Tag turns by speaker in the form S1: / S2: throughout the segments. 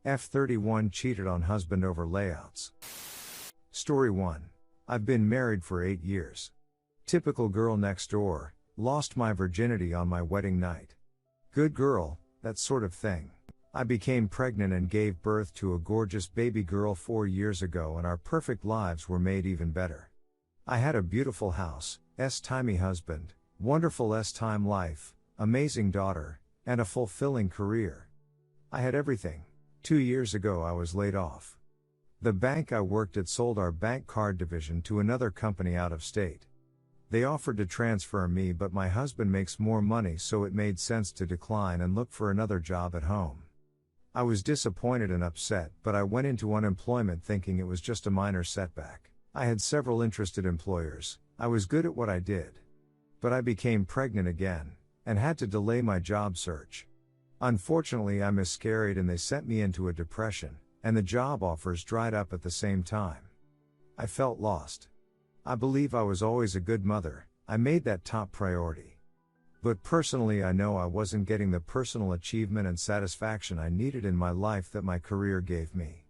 S1: F31 cheated on husband over layouts. Story 1. I've been married for 8 years. Typical girl next door, lost my virginity on my wedding night. Good girl, that sort of thing. I became pregnant and gave birth to a gorgeous baby girl 4 years ago, and our perfect lives were made even better. I had a beautiful house, S-timey husband, wonderful S-time life, amazing daughter, and a fulfilling career. I had everything. 2 years ago I was laid off. The bank I worked at sold our bank card division to another company out of state. They offered to transfer me, but my husband makes more money, so it made sense to decline and look for another job at home. I was disappointed and upset, but I went into unemployment thinking it was just a minor setback. I had several interested employers. I was good at what I did. But I became pregnant again, and had to delay my job search. Unfortunately, I miscarried and they sent me into a depression, and the job offers dried up at the same time. I felt lost. I believe I was always a good mother. I made that top priority. But personally, I know I wasn't getting the personal achievement and satisfaction I needed in my life that my career gave me.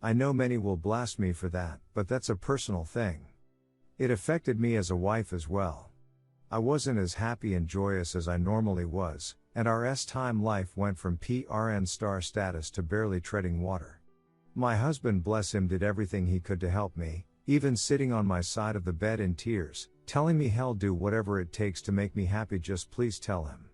S1: I know many will blast me for that, but that's a personal thing. It affected me as a wife as well. I wasn't as happy and joyous as I normally was, and our S-time life went from PRN star status to barely treading water. My husband, bless him, did everything he could to help me, even sitting on my side of the bed in tears, telling me he'll do whatever it takes to make me happy, just please tell him.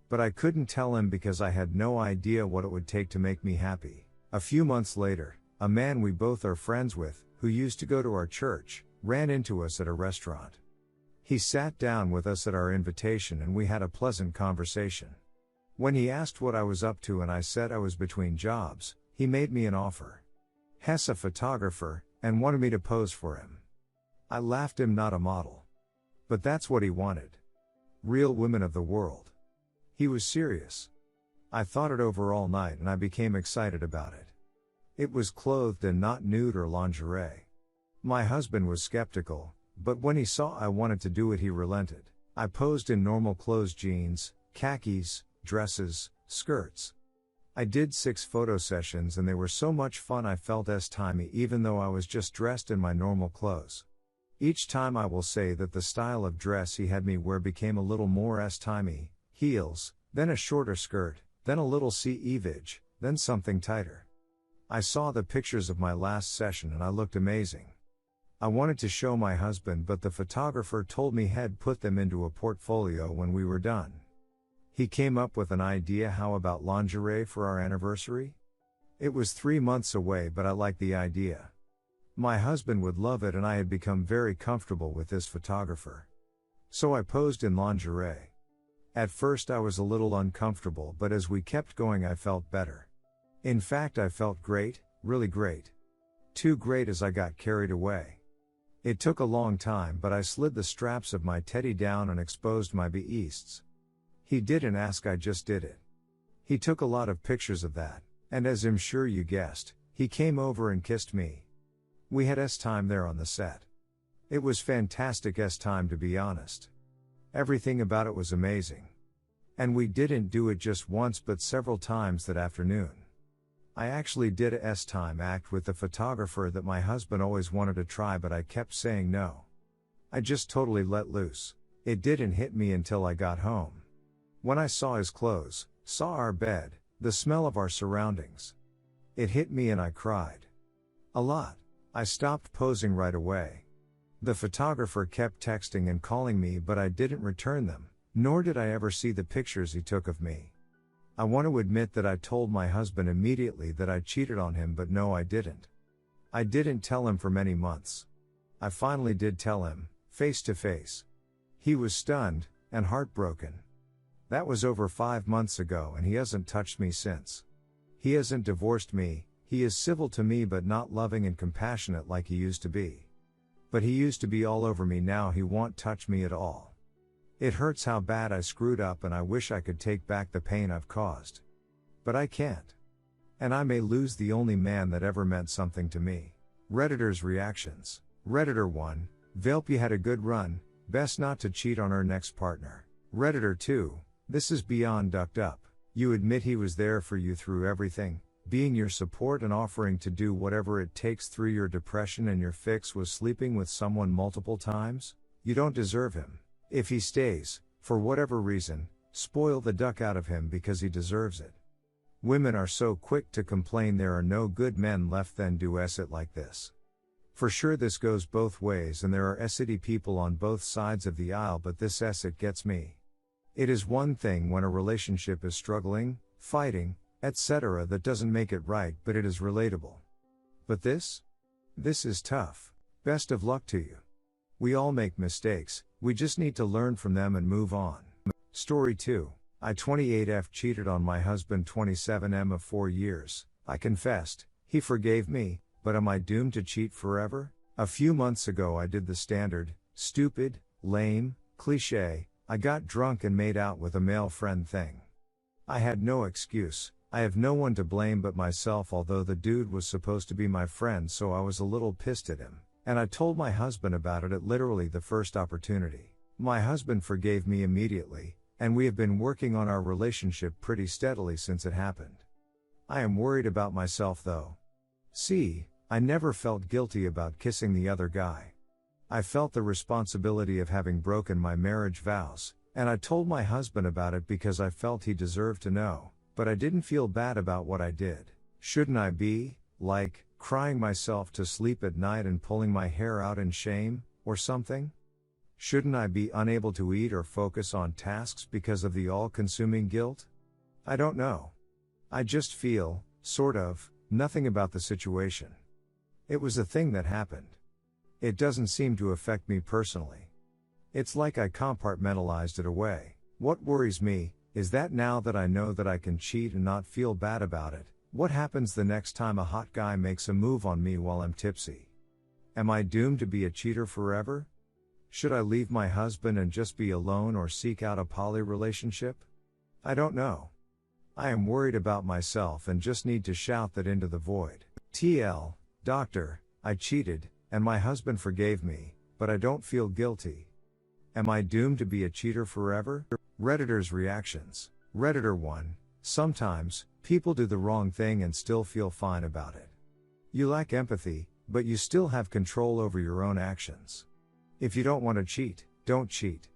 S1: But I couldn't tell him because I had no idea what it would take to make me happy. A few months later, a man we both are friends with, who used to go to our church, ran into us at a restaurant. He sat down with us at our invitation and we had a pleasant conversation. When he asked what I was up to and I said I was between jobs, he made me an offer. He's a photographer, and wanted me to pose for him. I laughed him, not a model. But that's what he wanted. Real women of the world. He was serious. I thought it over all night and I became excited about it. It was clothed and not nude or lingerie. My husband was skeptical, but when he saw I wanted to do it, he relented. I posed in normal clothes, jeans, khakis, dresses, skirts. I did 6 photo sessions and they were so much fun I felt S-timey even though I was just dressed in my normal clothes. Each time I will say that the style of dress he had me wear became a little more S-timey, heels, then a shorter skirt, then a little cleavage, then something tighter. I saw the pictures of my last session and I looked amazing. I wanted to show my husband, but the photographer told me he'd put them into a portfolio when we were done. He came up with an idea. How about lingerie for our anniversary? It was 3 months away, but I liked the idea. My husband would love it and I had become very comfortable with this photographer. So I posed in lingerie. At first I was a little uncomfortable, but as we kept going I felt better. In fact, I felt great, really great. Too great as I got carried away. It took a long time, but I slid the straps of my teddy down and exposed my beasts. He didn't ask, I just did it. He took a lot of pictures of that, and as I'm sure you guessed, he came over and kissed me. We had S-time there on the set. It was fantastic S-time, to be honest. Everything about it was amazing. And we didn't do it just once but several times that afternoon. I actually did a S-time act with the photographer that my husband always wanted to try, but I kept saying no. I just totally let loose. It didn't hit me until I got home. When I saw his clothes, saw our bed, the smell of our surroundings. It hit me and I cried. A lot. I stopped posing right away. The photographer kept texting and calling me, but I didn't return them, nor did I ever see the pictures he took of me. I want to admit that I told my husband immediately that I cheated on him, but no, I didn't. I didn't tell him for many months. I finally did tell him, face to face. He was stunned and heartbroken. That was over 5 months ago and he hasn't touched me since. He hasn't divorced me. He is civil to me but not loving and compassionate like he used to be. But he used to be all over me, now he won't touch me at all. It hurts how bad I screwed up and I wish I could take back the pain I've caused. But I can't. And I may lose the only man that ever meant something to me. Redditors' reactions. Redditor 1, Velpy had a good run, best not to cheat on her next partner. Redditor 2, this is beyond ducked up. You admit he was there for you through everything, being your support and offering to do whatever it takes through your depression, and your fix was sleeping with someone multiple times? You don't deserve him. If he stays, for whatever reason, spoil the duck out of him because he deserves it. Women are so quick to complain there are no good men left, then do it like this. For sure this goes both ways, and there are essity people on both sides of the aisle, but this it gets me. It is one thing when a relationship is struggling, fighting, etc. that doesn't make it right, but it is relatable. But this is tough. Best of luck to you. We all make mistakes, we just need to learn from them and move on. Story 2. I 28F cheated on my husband 27M of 4 years. I confessed, he forgave me, but am I doomed to cheat forever? A few months ago I did the standard, stupid, lame, cliché, I got drunk and made out with a male friend thing. I had no excuse, I have no one to blame but myself, although the dude was supposed to be my friend, so I was a little pissed at him. And I told my husband about it at literally the first opportunity. My husband forgave me immediately, and we have been working on our relationship pretty steadily since it happened. I am worried about myself though. See, I never felt guilty about kissing the other guy. I felt the responsibility of having broken my marriage vows, and I told my husband about it because I felt he deserved to know, but I didn't feel bad about what I did. Shouldn't I be, like, crying myself to sleep at night and pulling my hair out in shame, or something? Shouldn't I be unable to eat or focus on tasks because of the all-consuming guilt? I don't know. I just feel, sort of, nothing about the situation. It was a thing that happened. It doesn't seem to affect me personally. It's like I compartmentalized it away. What worries me is that now that I know that I can cheat and not feel bad about it, what happens the next time a hot guy makes a move on me while I'm tipsy? Am I doomed to be a cheater forever? Should I leave my husband and just be alone or seek out a poly relationship? I don't know. I am worried about myself and just need to shout that into the void. TL, doctor, I cheated, and my husband forgave me, but I don't feel guilty. Am I doomed to be a cheater forever? Redditors' reactions. Redditor 1. Sometimes, people do the wrong thing and still feel fine about it. You lack empathy, but you still have control over your own actions. If you don't want to cheat, don't cheat.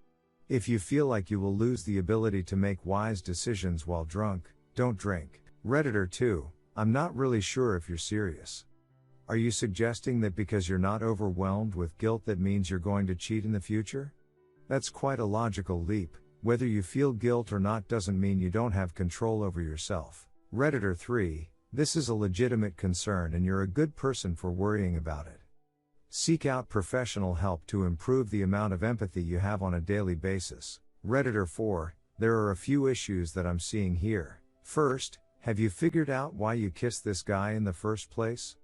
S1: If you feel like you will lose the ability to make wise decisions while drunk, don't drink. Redditor 2. I'm not really sure if you're serious. Are you suggesting that because you're not overwhelmed with guilt that means you're going to cheat in the future? That's quite a logical leap. Whether you feel guilt or not doesn't mean you don't have control over yourself. Redditor 3. This is a legitimate concern and you're a good person for worrying about it. Seek out professional help to improve the amount of empathy you have on a daily basis. Redditor 4. There are a few issues that I'm seeing here. First, have you figured out why you kissed this guy in the first place?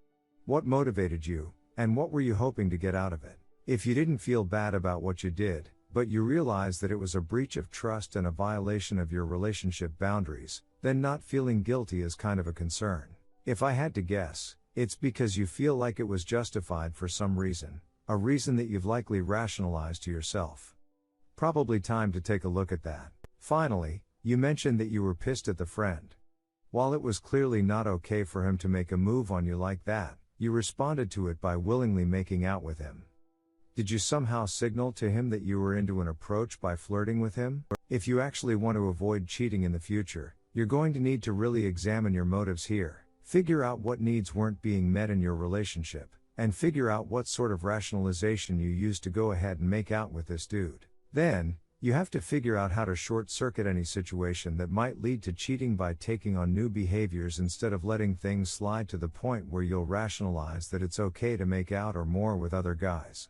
S1: What motivated you, and what were you hoping to get out of it? If you didn't feel bad about what you did, but you realize that it was a breach of trust and a violation of your relationship boundaries, then not feeling guilty is kind of a concern. If I had to guess, it's because you feel like it was justified for some reason, a reason that you've likely rationalized to yourself. Probably time to take a look at that. Finally, you mentioned that you were pissed at the friend. While it was clearly not okay for him to make a move on you like that, you responded to it by willingly making out with him. Did you somehow signal to him that you were into an approach by flirting with him? If you actually want to avoid cheating in the future, you're going to need to really examine your motives here. Figure out what needs weren't being met in your relationship, and figure out what sort of rationalization you used to go ahead and make out with this dude. Then, you have to figure out how to short-circuit any situation that might lead to cheating by taking on new behaviors instead of letting things slide to the point where you'll rationalize that it's okay to make out or more with other guys.